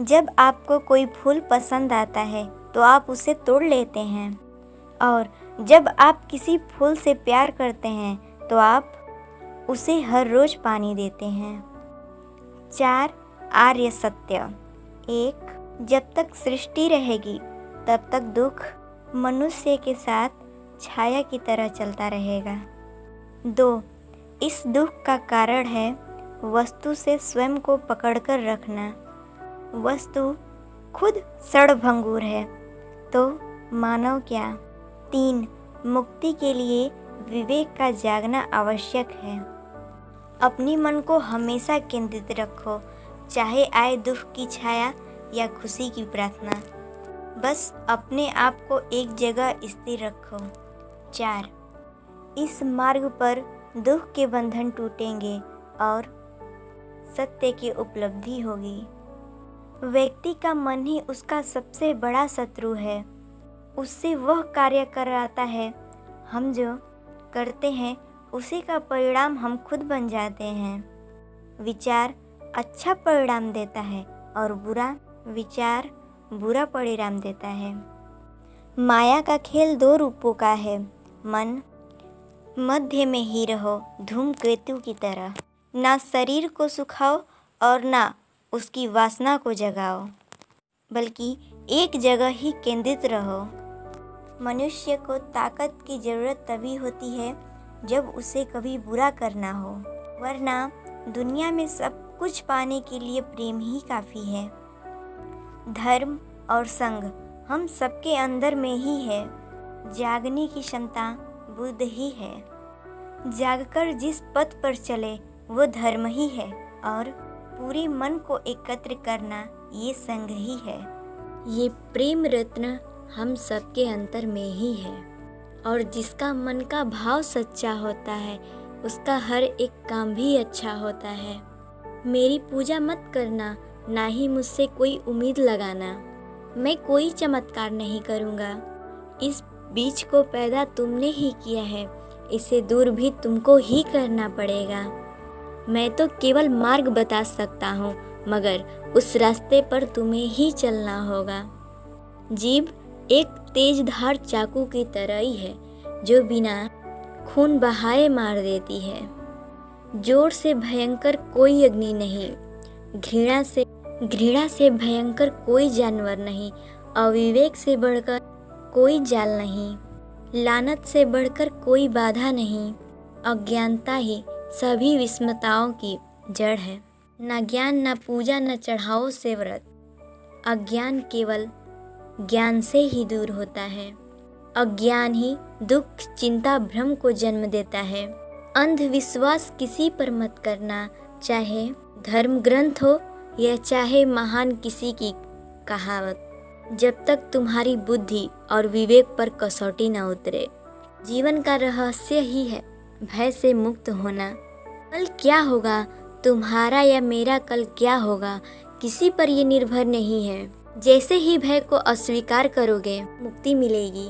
जब आपको कोई फूल पसंद आता है तो आप उसे तोड़ लेते हैं, और जब आप किसी फूल से प्यार करते हैं तो आप उसे हर रोज़ पानी देते हैं। 4 आर्य सत्य। 1 जब तक सृष्टि रहेगी तब तक दुख मनुष्य के साथ छाया की तरह चलता रहेगा। 2 इस दुख का कारण है वस्तु से स्वयं को पकड़कर रखना। वस्तु खुद सड़भंगुर है तो मानव क्या। 3 मुक्ति के लिए विवेक का जागना आवश्यक है। अपनी मन को हमेशा केंद्रित रखो, चाहे आए दुख की छाया या खुशी की प्रार्थना। बस अपने आप को एक जगह स्थिर रखो। 4 इस मार्ग पर दुख के बंधन टूटेंगे और सत्य की उपलब्धि होगी। व्यक्ति का मन ही उसका सबसे बड़ा शत्रु है। उससे वह कार्य कराता है। हम जो करते हैं उसी का परिणाम हम खुद बन जाते हैं। विचार अच्छा परिणाम देता है और बुरा विचार बुरा परिणाम देता है। माया का खेल 2 रूपों का है। मन मध्य में ही रहो, धूमकेतु की तरह। ना शरीर को सुखाओ और ना उसकी वासना को जगाओ, बल्कि एक जगह ही केंद्रित रहो। मनुष्य को ताकत की ज़रूरत तभी होती है जब उसे कभी बुरा करना हो, वरना दुनिया में सब कुछ पाने के लिए प्रेम ही काफ़ी है। धर्म और संग हम सबके अंदर में ही है। जागने की क्षमता बुद्ध ही है। जागकर जिस पथ पर चले वो धर्म ही है, और पूरे मन को एकत्र करना ये संग ही है। ये प्रेम रत्न हम सबके अंतर में ही है, और जिसका मन का भाव सच्चा होता है उसका हर एक काम भी अच्छा होता है। मेरी पूजा मत करना, ना ही मुझसे कोई उम्मीद लगाना। मैं कोई चमत्कार नहीं करूँगा। इस बीज को पैदा तुमने ही किया है, इसे दूर भी तुमको ही करना पड़ेगा। मैं तो केवल मार्ग बता सकता हूँ, मगर उस रास्ते पर तुम्हें ही चलना होगा। जीभ एक तेज धार चाकू की तरह ही है जो बिना खून बहाए मार देती है। जोर से भयंकर कोई अग्नि नहीं, घृणा से भयंकर कोई जानवर नहीं, अविवेक से बढ़कर कोई जाल नहीं, लानत से बढ़कर कोई बाधा नहीं। अज्ञानता ही सभी विस्मताओं की जड़ है। न ज्ञान न पूजा न चढ़ाओ से व्रत। अज्ञान केवल ज्ञान से ही दूर होता है। अज्ञान ही दुख चिंता भ्रम को जन्म देता है। अंधविश्वास किसी पर मत करना, चाहे धर्म ग्रंथ हो या चाहे महान किसी की कहावत, जब तक तुम्हारी बुद्धि और विवेक पर कसौटी न उतरे। जीवन का रहस्य ही है भय से मुक्त होना। कल क्या होगा तुम्हारा या मेरा, कल क्या होगा किसी पर ये निर्भर नहीं है। जैसे ही भय को अस्वीकार करोगे मुक्ति मिलेगी।